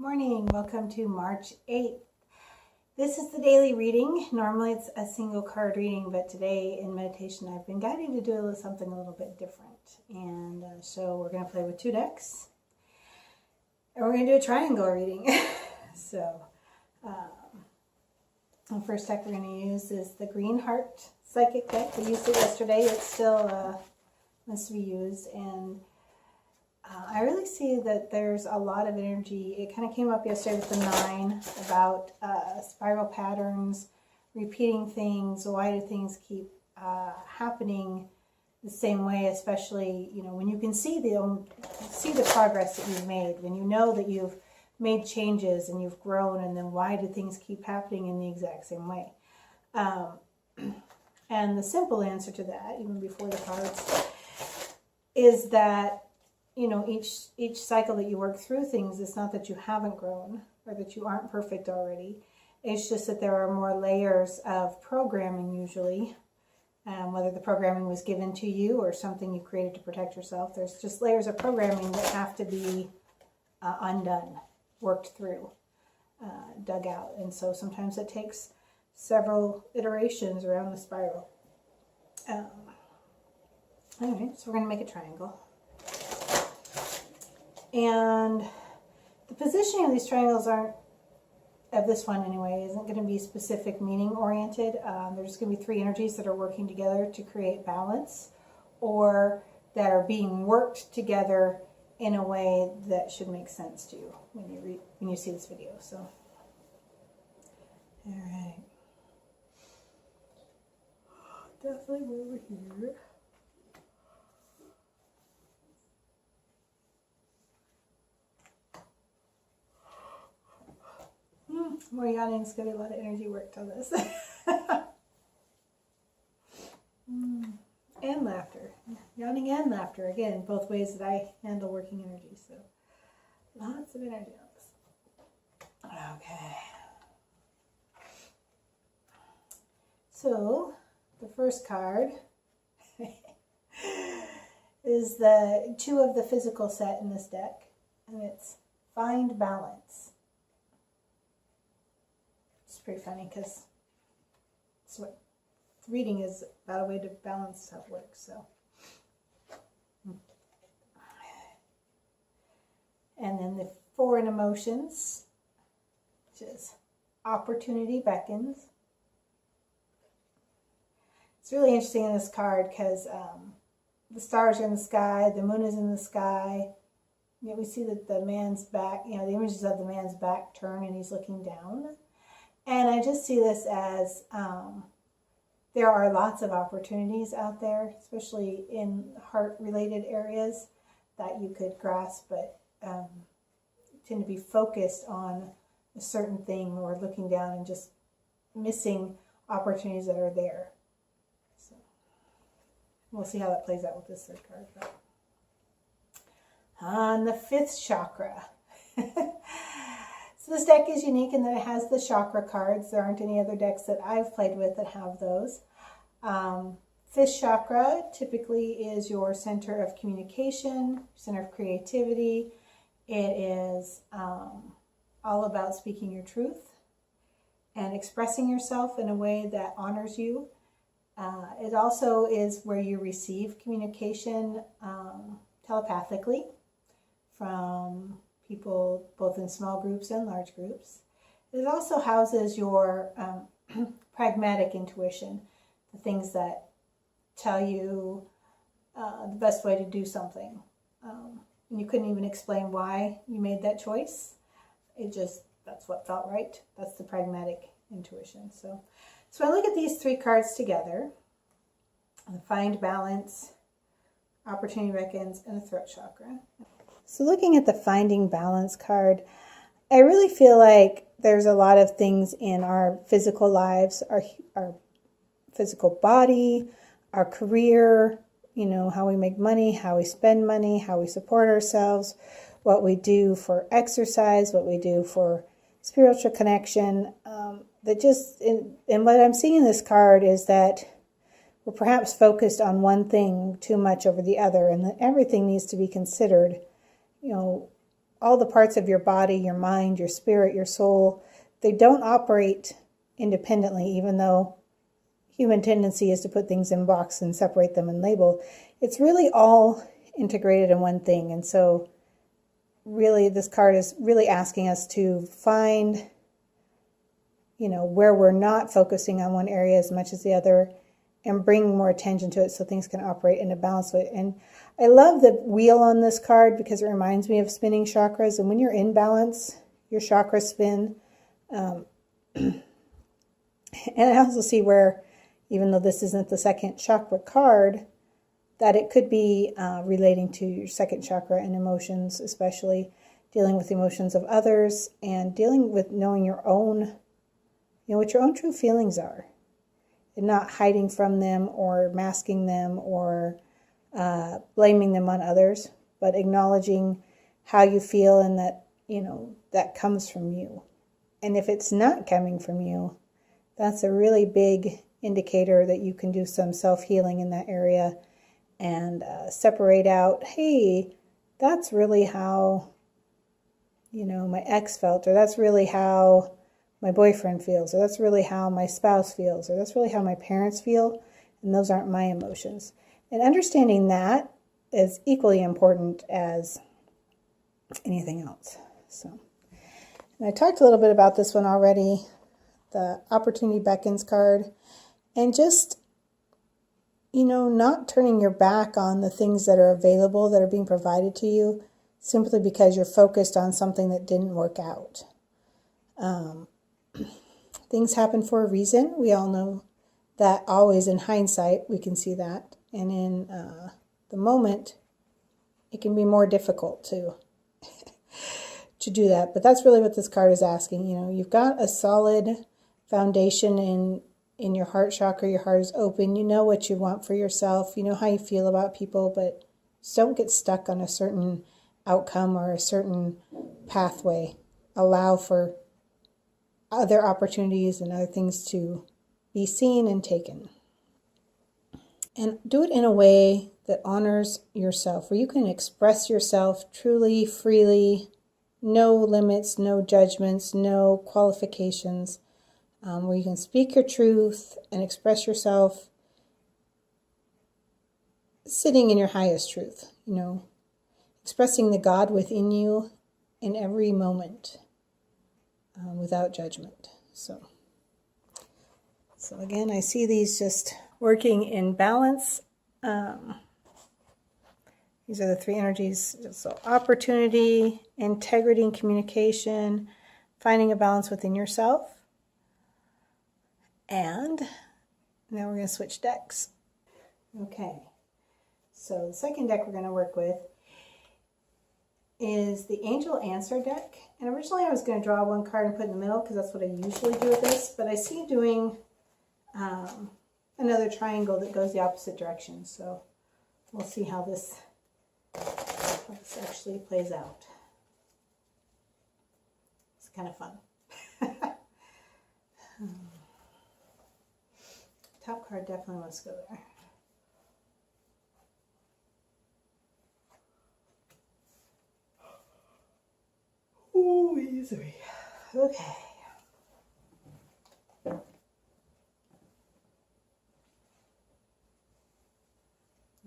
Morning, welcome to March 8th. This is the daily reading. Normally it's a single card reading, but today in meditation I've been guided to do something a little bit different. And so we're going to play with two decks. And we're going to do a triangle reading. So the first deck we're going to use is the Green Heart Psychic deck. We used it yesterday. It still must be used. And I really see that there's a lot of energy. It kind of came up yesterday with the 9 about spiral patterns, repeating things. Why do things keep happening the same way? Especially, when you can see the progress that you've made, when you know that you've made changes and you've grown, and then why do things keep happening in the exact same way? And the simple answer to that, even before the cards, is that each cycle that you work through things, it's not that you haven't grown or that you aren't perfect already. It's just that there are more layers of programming usually, whether the programming was given to you or something you created to protect yourself. There's just layers of programming that have to be undone, worked through, dug out. And so sometimes it takes several iterations around the spiral. All right, so we're going to make a triangle. And the positioning of these triangles of this one anyway, isn't going to be specific meaning oriented. There's going to be 3 energies that are working together to create balance, or that are being worked together in a way that should make sense to you when you see this video. So, all right, definitely over here. More yawning is going to be a lot of energy worked on this. And laughter. Yawning and laughter. Again, both ways that I handle working energy. So, lots of energy on this. Okay. So, the first card is the 2 of the physical set in this deck. And it's Find Balance. It's pretty funny because it's what reading is about, a way to balance how it works. So, and then the 4 in emotions, which is Opportunity Beckons. It's really interesting in this card because the stars are in the sky, the moon is in the sky. We see that the man's back, the images of the man's back turn and he's looking down. And I just see this as there are lots of opportunities out there, especially in heart-related areas that you could grasp, but tend to be focused on a certain thing or looking down and just missing opportunities that are there. So we'll see how that plays out with this third card. But on the 5th chakra. So this deck is unique in that it has the chakra cards. There aren't any other decks that I've played with that have those. 5th chakra typically is your center of communication, center of creativity. It is all about speaking your truth and expressing yourself in a way that honors you. It also is where you receive communication telepathically from people both in small groups and large groups. It also houses your pragmatic intuition, the things that tell you the best way to do something. And you couldn't even explain why you made that choice. That's what felt right. That's the pragmatic intuition. So I look at these 3 cards together, the Find Balance, Opportunity Beckons, and the Throat Chakra. So looking at the Finding Balance card, I really feel like there's a lot of things in our physical lives, our physical body, our career, how we make money, how we spend money, how we support ourselves, what we do for exercise, what we do for spiritual connection. And what I'm seeing in this card is that we're perhaps focused on one thing too much over the other, and that everything needs to be considered, all the parts of your body, your mind, your spirit, your soul, they don't operate independently, even though human tendency is to put things in box and separate them and label. It's really all integrated in one thing. And so really this card is really asking us to find, where we're not focusing on one area as much as the other, and bring more attention to it so things can operate in a balanced way. And I love the wheel on this card because it reminds me of spinning chakras. And when you're in balance, your chakras spin. And I also see where, even though this isn't the second chakra card, that it could be relating to your second chakra and emotions, especially dealing with emotions of others and dealing with knowing your own, what your own true feelings are, and not hiding from them or masking them or blaming them on others, but acknowledging how you feel and that, that comes from you. And if it's not coming from you, that's a really big indicator that you can do some self-healing in that area and separate out, hey, that's really how, my ex felt, or that's really how my boyfriend feels, or that's really how my spouse feels, or that's really how my parents feel, and those aren't my emotions. And understanding that is equally important as anything else. So, and I talked a little bit about this one already, the Opportunity Beckons card, and just, not turning your back on the things that are available, that are being provided to you, simply because you're focused on something that didn't work out. Things happen for a reason. We all know that always in hindsight, we can see that. And in the moment, it can be more difficult to do that. But that's really what this card is asking. You've got a solid foundation in your heart chakra. Your heart is open. You know what you want for yourself. You know how you feel about people, but just don't get stuck on a certain outcome or a certain pathway. Allow for other opportunities and other things to be seen and taken. And do it in a way that honors yourself, where you can express yourself truly, freely, no limits, no judgments, no qualifications, where you can speak your truth and express yourself sitting in your highest truth, expressing the God within you in every moment. Without judgment. So again, I see these just working in balance. These are the three energies. So opportunity, integrity and communication, finding a balance within yourself. And now we're going to switch decks. Okay. So the second deck we're going to work with is the Angel Answer deck. And originally I was going to draw one card and put in the middle because that's what I usually do with this, but I see doing another triangle that goes the opposite direction. So we'll see how this actually plays out. It's kind of fun. Top card definitely wants to go there. Ooh, easy. Okay.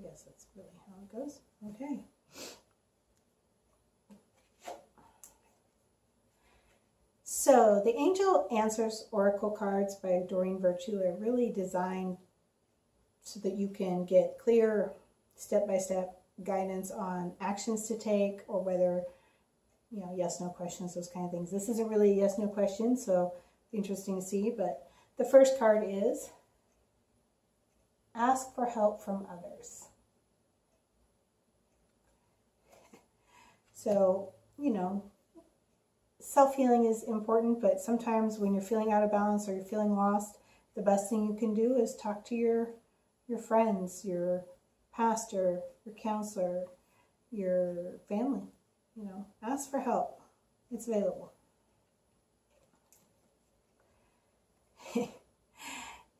Yes, that's really how it goes. Okay. So the Angel Answers Oracle cards by Doreen Virtue are really designed so that you can get clear step-by-step guidance on actions to take, or whether yes, no questions, those kind of things. This isn't really a yes, no question, so interesting to see. But the first card is ask for help from others. So, self-healing is important, but sometimes when you're feeling out of balance or you're feeling lost, the best thing you can do is talk to your friends, your pastor, your counselor, your family. Ask for help. It's available.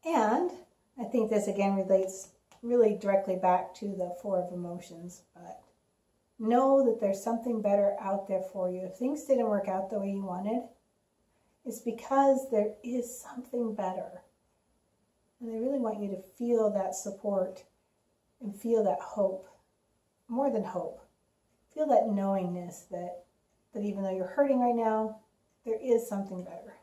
And I think this again relates really directly back to the Four of Emotions, but Know that there's something better out there for you. If things didn't work out the way you wanted, it's because there is something better. And they really want you to feel that support and feel that hope. More than hope. Feel that knowingness that even though you're hurting right now, there is something better.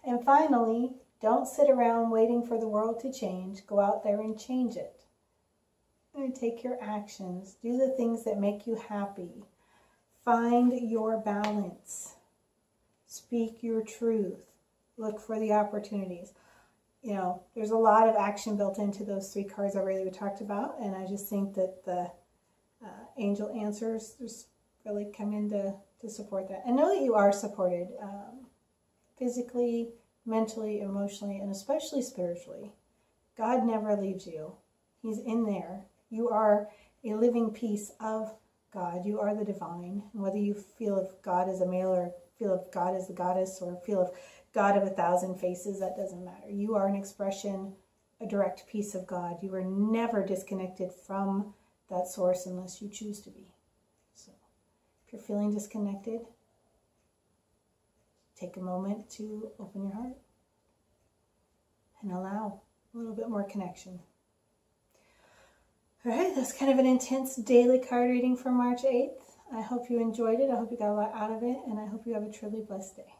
And finally, don't sit around waiting for the world to change. Go out there and change it. And take your actions. Do the things that make you happy. Find your balance. Speak your truth. Look for the opportunities. You know, there's a lot of action built into those 3 cards already we talked about, and I just think that the angel answers just really come in to support that. And know that you are supported physically, mentally, emotionally, and especially spiritually. God never leaves you. He's in there. You are a living piece of God. You are the divine. And whether you feel of God as a male or feel of God as the goddess or feel of God of 1,000 faces, that doesn't matter. You are an expression, a direct piece of God. You are never disconnected from that source unless you choose to be. So if you're feeling disconnected, take a moment to open your heart and allow a little bit more connection. All right, that's kind of an intense daily card reading for March 8th. I hope you enjoyed it. I hope you got a lot out of it, and I hope you have a truly blessed day.